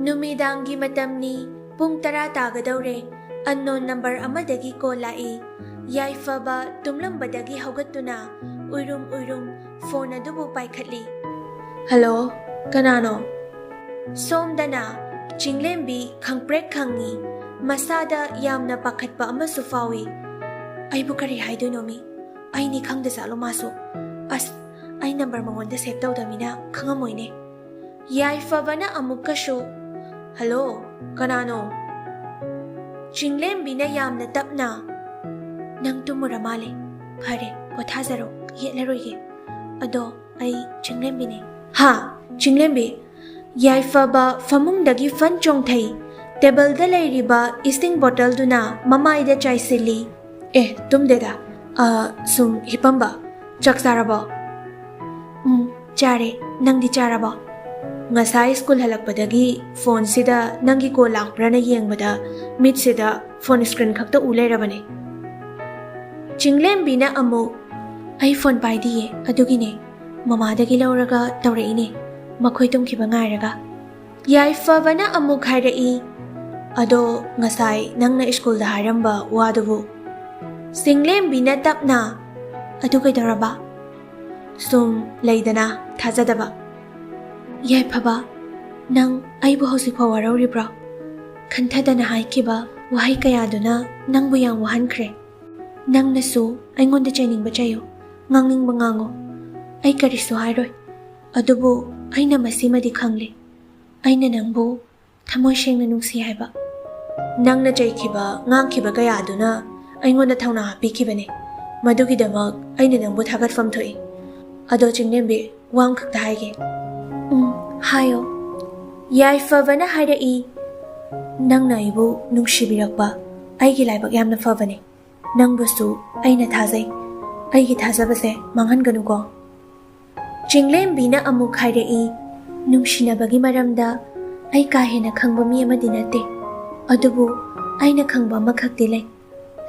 Numidangi matamni pung tara tagadawre unknown number amadagi call lai yaifaba tumlambadagi haugatuna uirum phone adubu paikhatli. Hello, kanano? Somdana chinglembi khangprek khangi masada yamna pakhatpa amasu fawi. Aibu kari haidono mi aini khangda zalo masu as ai number mangonda save tawdamina khangamoine. Yaifabana amukashu. Hello, kanano? Chinglembi na yamna tapna nang tumuramale. Phare pothazaro yetlaroige. Ado ai chinglembi ne. Ha, chinglembi. Yaifaba famungdagi fan chongthai. Table da lairiba isting bottle duna mamaida chaisili. Tumdeda. Sum hipamba. Chak saraba. Chare, nangdi charaba. Ngasai school halakpadagi phone sida nangi ko lakpra na yengbada mid sida phone screen khakta ulairabane. Chinglembi na amu iPhone pai diye adugine mamadagi lauraga tawreine makhoi tumkiba ngairaga. Yaifaba na amu khairai ado ngasai nangna school da haramba wadubu. Chinglembi na tapna adugai daraba sum leidana thajadaba. Yaifaba, nang aibu hausipa warauribra. Kanthadana haikiba wahai kayaduna nang buyang wahankre. Nang nasu aingonda chainingba chayo, ngangning mangango. Ai karisu hairoi. Adubu aina masimadi khangle. Aina nangbu thamoy sengna nungsi haiba. Nang na chaikiba ngangkiba kayaduna aingonda thauna hapikibane. Madugidamak aina nangbu thagatfam thoi. Ado chinglembi wang khakta haige. Hayo. Yaifabana hairai nangna ibu nungsibirakba aigi laibak yamna fabane. Nangbusu aina thazai. Aigi thazabase manghanganuko. Chinglembi na amuk hairai nungsinabagi maramda ai kahena khangba mi amadi nate. Adubu aina khangba makhakti lai.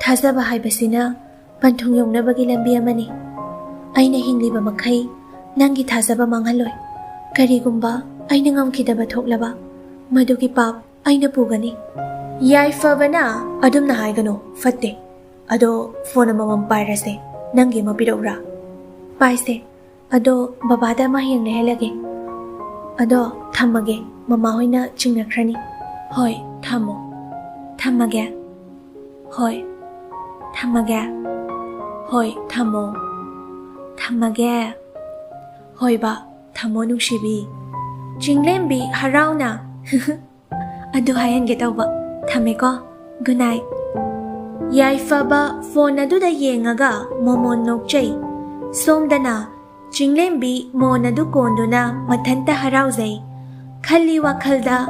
Thazaba haibasina panthung yongnabagi lambi amani. Aina hingliba makhai nangi thazaba manghaloi. Karigumba aina ngamkidaba thoklaba madugi pap aina pugani. Yaifabana adumna haigano fatte. Ado phone amamam pairase nangi mapiraura. Paise ado babada mahiyang lehelage. Ado thamage mama hoina chingnakhrani. Hoi thamo. Thamage. Hoi. Thamage. Hoi thamo. Thamage. Hoi ba. Thamo nungsibi. Chinglembi harauna. Adu hayan getawba. Thameko. Good night. Yaifaba phone aduda yengaga momon nokchai. Somdana chinglembi mon adu konduna mathanta harauzai. Khalli wakhalda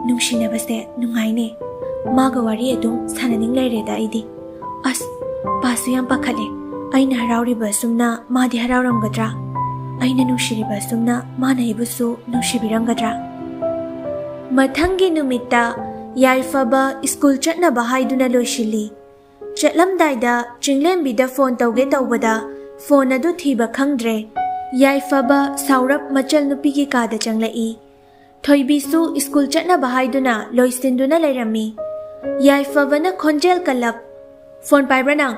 nungsinabase nungaine. Maga wari adum sananing laireda idi. As pasu yam pakhale. Aina harauriba sumna madi harauramgadra. Aina nungshiriba sumna mana ibusu nungshibirangadra. Mathangi numita yaifaba school chatnaba haiduna loishili. Chatlamdaida chinglembida phone tawge tawbada phone adu thiba khangdre. Yaifaba saurap machal nupigi kada changlai. Thoibisu school chatnaba haiduna loisinduna lairami. Yaifabana khonjel kalap. Phone paibra nang?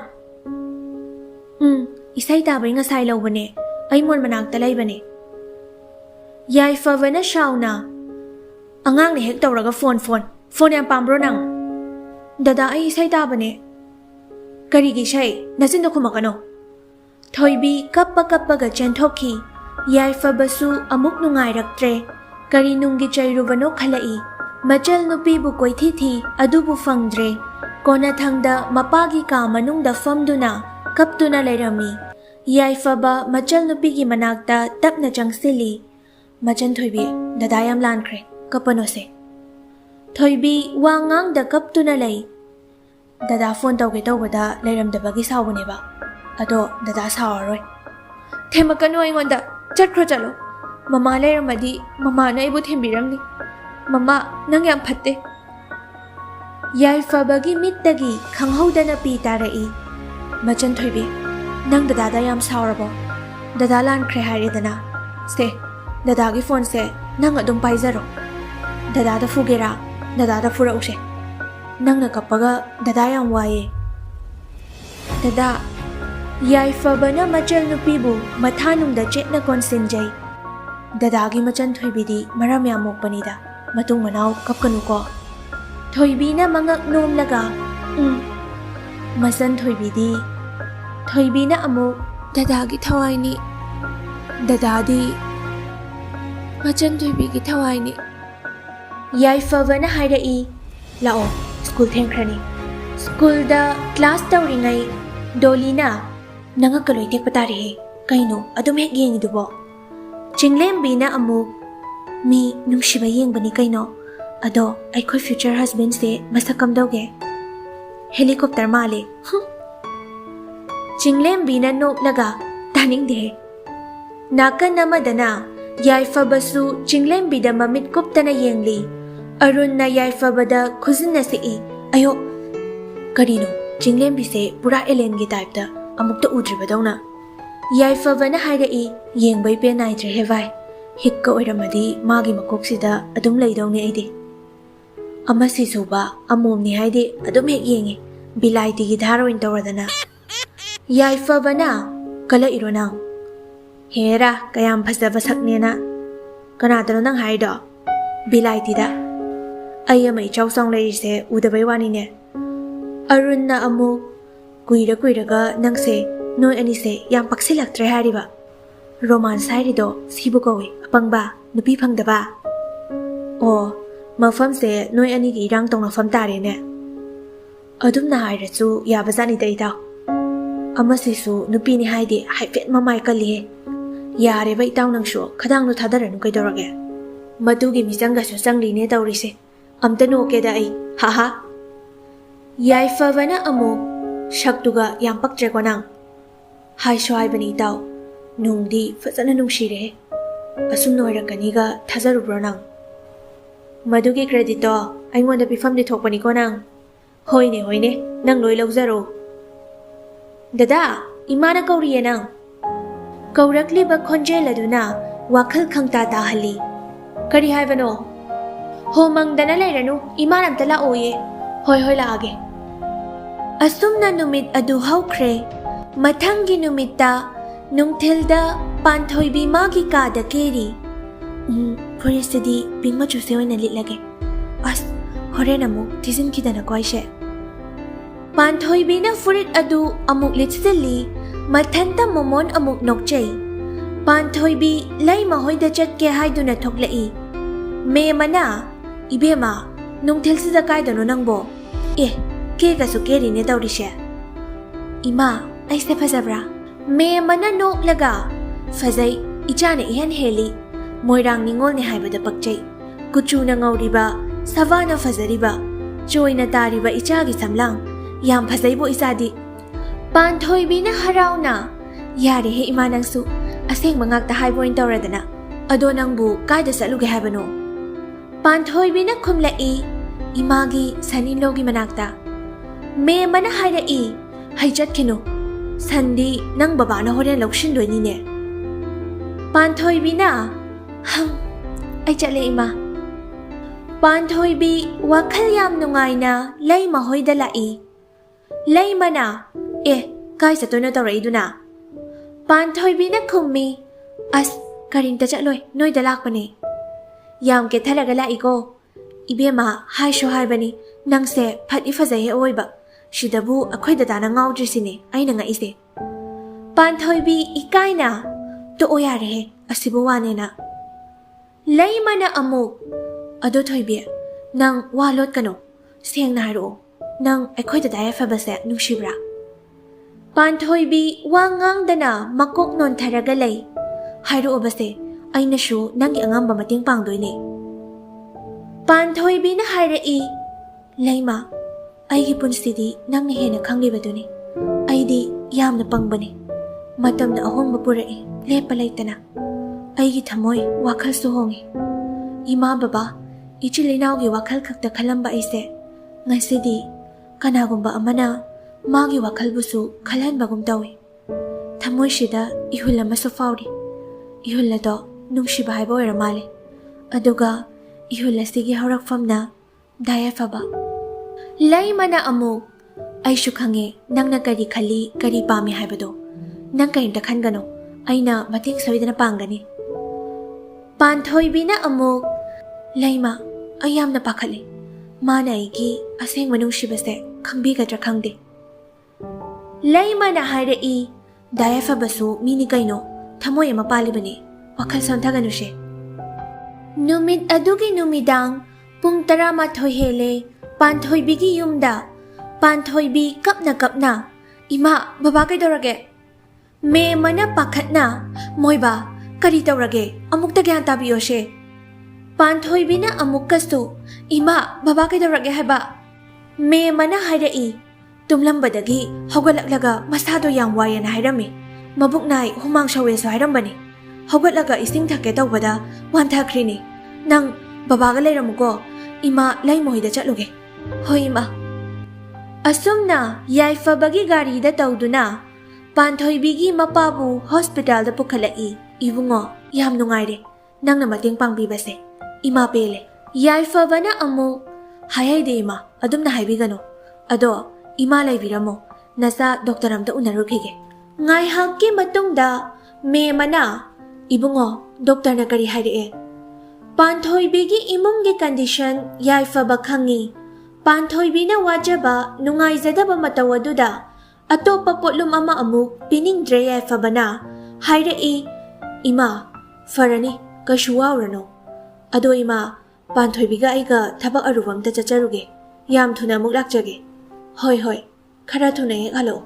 Isai tabay nga sai lawbane. Ay mon managta laybane. Yaifabana shauna. Angang ni hek tawraga phone. Phone yang pambro nang. Dada ay isay tabane. Karigi shay, nasindo kumakano. Thoibi kappa-kappaga chanthokhi. Yaifabasu amuk nungay raktre. Kari nunggi chayrubano khalai. Machal nupi bu koitithi adubu fangdre. Kona thangda mapagi ka manungda famduna kaptuna layrami. Yaifaba machal nupigi managta tapna changsili. Machan thoibi dadayam lankre kapanose. Thoibi wangang da kaptuna lay. Dada phone tawge tawbada layramdabagi sawbuneba. Ado dada sawaroi. Themakano aingonda chatkro chalo. Mama layramadi mama na ibu thembiramni. Mama nang yam phatte. Yaifabagi mittagi khanghaudana pi tarai. Machan thoibi nang dada yam sawarabo. Dada lankre haridana. Se dadagi phone se nang adum paizaro. Dadada fugera, dadada fura use. Nang nakapaga, dada yang waye. Dada, yaifa na machal nupibu mathanungda chetna konsinjay. Dadagi machan thoibidi maram yamok panida. Matung manaw kapkanu ko. Thoibi na mangak nom laga. Masan thoibidi. Thoibi na amok. Dadagi thawai ni. Dadadi. Machan thoibigi thawai ni. Yaifa na hairai. Lao, school thengkrani. School da class tawringay. Doli na. Nangakaloy tek patari. Kaino, adum hek yengi dubo. Chinglembi na amok. Mi nungshiba yengba ni kaino. Ado, ay ko'y future husband se masakam daw ge. Helicopter mali. Chinglembi na nok laga. Taning de. Naka namadana. Yaifa basu chinglembi da mamit kupta na yengli. Arun na yaifa bada kuzin na si i. Ayo. Karino, chinglembi se pura elengi type da. Amuk ta udri ba daw na. Yaifa ba na hairai yengbay penaitre hevai. Hikka oiramadi magi makoksida adum laidaw ni aidi. Ama si suba amom ni haidi adum hek yengi. Bilay tigi dharoin tawradana. Yaifa ba na kala iro nang. Hera kayam phasdabasak niya na. Kanadano nang haida. Bilay tida. Ay may chawsang laise udabay wani ne. Arun na amok. Kuira ga nang se noy ani se yang paksilak tre hariba. Romance harido sibu kawi apang ba nupi phangda ba. O mafam se noy ani gi rang tong na fam tare ne. Adum na hairachu yabazani dai daw. Amasi su nupi ni haidi haifet mamai kali. Yare ba itaw nang shu khadang no thadaran kai dorage. Madugi misanga su sangli ne tawrise. Amta no ke da ai. Ha ha. Yaifa bana amuk shaktuga yang paktre ko nang. Hai shoai bani itaw. Nungdi fazana nungshire. Asum noirakani ga thazarubro nang. Madugi credito aingwanda pifam di thokpani ko nang. Hoine nang loi lauzaro. Dada, imana kauriye nang. Kaurakli ba khonjel aduna wakhal khangta tahali. Kari haibano. Homang dana lairanu imanam tala oye. Hoi laage. Asum na numit adu haukre. Mathangi numita nungthilda panthoibi magi kada keri. Forestadi pingma chuse oina litlage. As horen amuk tisin kidana koishe. Panthoibi na furit adu amuk litsilli mathanta momon amuk nokchei. Panthoibi lai mahoida chatke haiduna thoklai. Me mana ibema nungthilsida kaidano nangbo. Ke gasu keri ne tawrishe. Ima aise fazabra. Me mana nok laga. Fazai ichane ihan heli. Moirang ningol ni haibada pakchai. Kuchu na ngauriba. Savana fazariba. Joy na tariba ichagi samlang. Yam fazai bo isadi. Panthoibi na haraw na. Yari he ima nangsu. Aseng mangakta haibo in tawradana. Ado nangbu kaida saluge haibano. Panthoibi na kumlai. Imagi saninlogi manakta. Me mana hairai. Haijat kino. Sandi nang baba na horen lokshin doi ni ne. Panthoibi na. Ay chale ima. Panthoibi wakhal yam nungay na lay mahoy dalai. Lay mana. Kay sa to na taray do na. Panthoibi na kumi. As karin ta chaloy noy dalak pa ni. Yam ke talaga lai ko. Ibema hai shohai bani nang se phat ifazay he oy ba. Shidabu akoy dadana ngaudrisine ay na nga ise. Panthoibi ikay na. To oyare he asibuwane na. Layma na amuk. Ado thoibi nang walot kano. Siyang naharo. Nang akoy dadaya fabase nung shibra. Panthoibi wangang dana makok non taragalay. Hayro obase ay nasyo nang iangamba mating pangdoy ni. Panthoibi na harai. Layma. Ay gipon sidi nang nihena kangli ba duni. Ay di yam na pangbani. Matam na ahong mapurai. Lepalay tana. Ay gitamoy wakal suhongi. Ima baba. Ichilinaw gi wakal kakta kalamba ise. Ngay sidi. Kanagong ba amana. Magi wakal busu kalan bagong tawi. Tamoy sida ihula masafawri. Ihula do nung shibahay bo iramali. Aduga ihul asigi haurakfamna dayafaba. Laimana amuk aishu khange nangna kari khali kari pami haibado. Nang kainta khangano aina mating soidana pangani. Panthoibina amuk Laima ayamna pakhali. Mana aigi aseng manungsibase khangbigadra khangde. Laimana hairai dayafabasu mini kaino thamoy ama palibani wakhal sonthaganuse. Numit adugi numidang pung 12 hele Panthoibigi yumda Panthoibi kapna ima baba kaidorage me mana pakhatna moiba kari tawrage amukta gyan tabiyoshe. Panthoibina amukkasu ima baba kaidorage haiba me mana hairai tumlambadagi haugatlaga masado yang wayana hairame mabuknai humang shaweso hairambani haugatlaga ising thake tawbada wanthakrini nang babaga leiramuko ima laimohida chatluge. Hoi ima. Asumna yaifabagi gari da tawduna Panthoibigi mapabu hospital da pukhalai ibungo yam nungaire nangna mating pangbibase ima pele. Yaifabana amu hayayde ima adumna haibigano ado ima laibiramo nasa doctor amta unarukhige. Ngai hakki matungda me mana ibungo doctor na kari haire. Panthoibigi imungi condition yaifaba khangi. Panthoibina wajaba nungaizadaba matawaduda atopa potlum ama amuk piningdre yaifabana hairai ima farani kashuwaurano ado ima Panthoibiga aiga thabak arubamta chacharuge yam thuna amuk lakjage. Hoi khara thuna hek halo.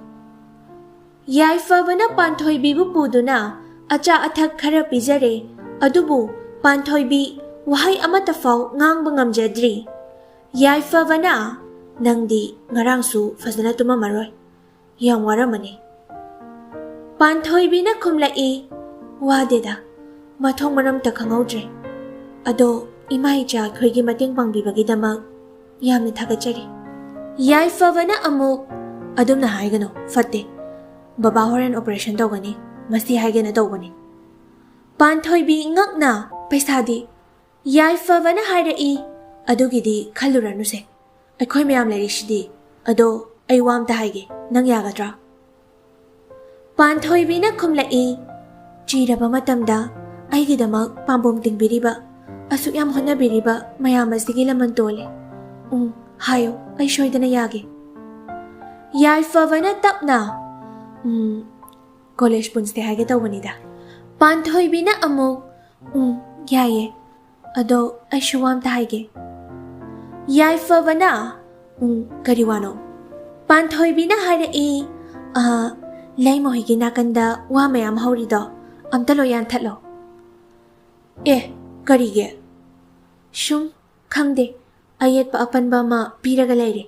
Yaifabana Panthoibibu puduna acha athak khara pijare adubu Panthoibi wahai amata faw ngangba ngamjadri. Yaifabana nangdi ngarangsu fazana tumamaroi yang waramani. Panthoibina kumlai wadeda mathong maram ta khangaudre ado imai cha khoigi mating pangbibagidama yamna thagachari. Yaifabana amuk adumna haigano fatte baba horen operation tawgani masti haigena tawgani. Panthoibi ngakna paisadi yaifabana hairai adugidi khaluranuse aikhoi mayam lerishidi ado ai wamta haige nang yagadra. Panthoibina khumlai chiraba matamda aigidamak pambom tingbiriba asuk yam honabiriba mayam asigi laman tole hayo ai shoidana yage. Yaifabana tapna college punste haige tawbanida. Panthoibina amuk yaye ado ai shuwamta haige. Yaifabana kariwano. Panthoibina hairai laimohigi nakanda wa mayam haurido amtalo yan thatlo. Karige shum khangde ayet pa apanba ma piraga leire.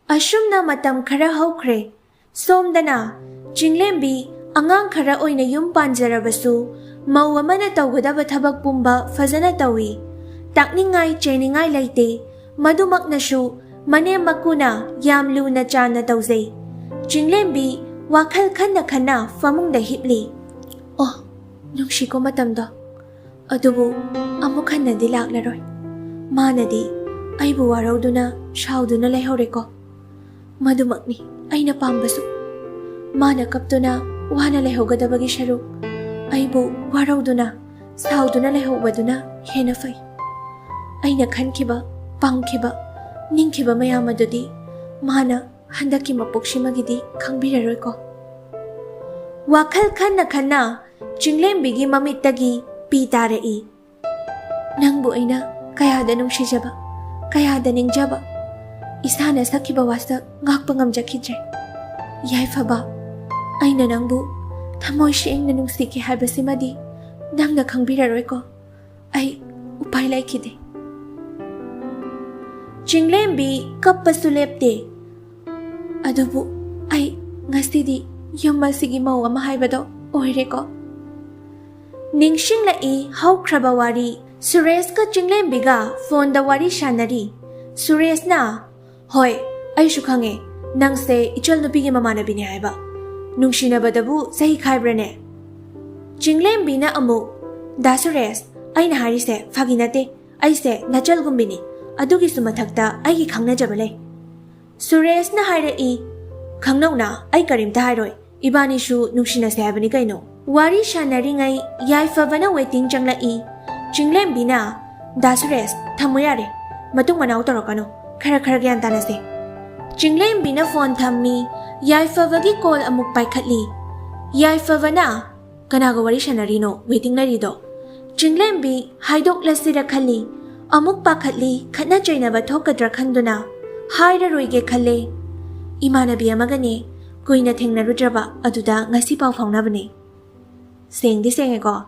Ashumna matam khara haukre somdana jinglembi angang khara oina yum panjarabasu mau amana tawgadaba thabak pumba fazana tawi takningai cheningai laite madumaknashu mane makuna yam luna chana tawzei. Jinglembi wakhal khanna famungda hipli. Nungshiko matamda adubu amuk hannadi laklaroi manadi aibu warauduna shauduna leihoreko madumakni aina pambasu mana kaptuna wana lehogadabagi sharuk aibu warauduna sauduna lehogaduna hena fai aina khankiba pangkiba ningkiba mayam adudi mana handaki mapokshimagidi khangbiraroiko. Wakhal khanna jinglembigi mamittagi pi tarai. Nangbu aina kayada nungsijaba kayada ningjaba isana sakiba wasta ngakpa ngamjakidre. Yaifaba aina nangbu thamoy sieng nanungsiki haibasimadi nangna khangbiraroiko ai upai laikide. Jinglembi kappasu lepte adubu ai ngasidi yumasigi mau ama haibado oireko. Ningshinglai haukraba wari Suresh ka Jinglembiga phone da wari shanari. Suresh na hoi aishu khange nangse ichal nupigi mamanabini haiba nungshinabadabu sahi khaibrane. Jinglembi na amu da Suresh aina harise faginate ꯑꯩꯁꯦ ꯅꯆꯜꯒꯨꯝꯕꯤꯅꯤ, ꯑꯗꯨꯒꯤꯁꯨ ꯃꯊꯛꯇ ꯑꯩꯒꯤ ꯈꯪꯅꯖꯕ ꯂꯩ꯫ ꯁꯨꯔꯦꯁꯅ ꯍꯥꯏꯔꯛꯏ꯫ ꯈꯪꯅꯧꯅ ꯑꯩ ꯀꯔꯤꯝꯇ ꯍꯥꯏꯔꯣꯏ, 이반이슈 눅시나세 하버니 까이노. 와리 샤나링아이 야이파바나 웨팅 장라이. 징렘비나 다수레스 타모야레. 마tung manaw torokano. Khara gyan tanase. 징렘비나 폰 탐미 야이파바기 콜 amuk paikhatli. 야이파바나 kanaga wari shanarino waiting narido. 징렘비 haidoklasira khalli. Amuk pakhatli khatna chainaba thokadra khanduna. Hairaroige khalle. Imanabi amagani kuina thengnarudraba aduda ngasi paw phaungnabani. Sengdi sengego.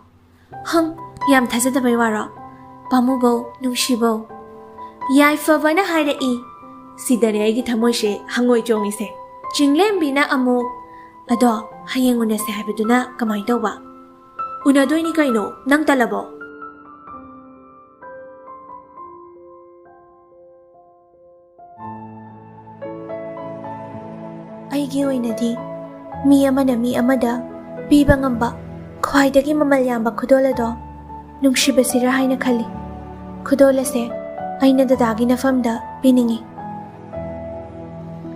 Yam thajadabai waro. Pamubo nungsibo. Yaifabana hairai. Sidane aigi thamoise hangoi chongise. Jinglembina amuk ado hayeng unase haibaduna kamai tawba. Unadoini kaino nang talabo. Aigi oinadi mi amada piba ngamba khwaidagi mamal yamba khudola do nungsibasira haina khali. Khudola se aina dadagi nafamda piningi.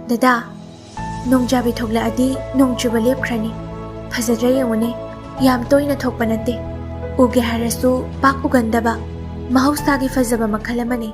Dada Nongjaabi thokla adi nongchuba lepkhrani. Phajadra yengone yam toina thokpa nate. Uge harasu pak ugandaba mahausagi fajaba makhal amani.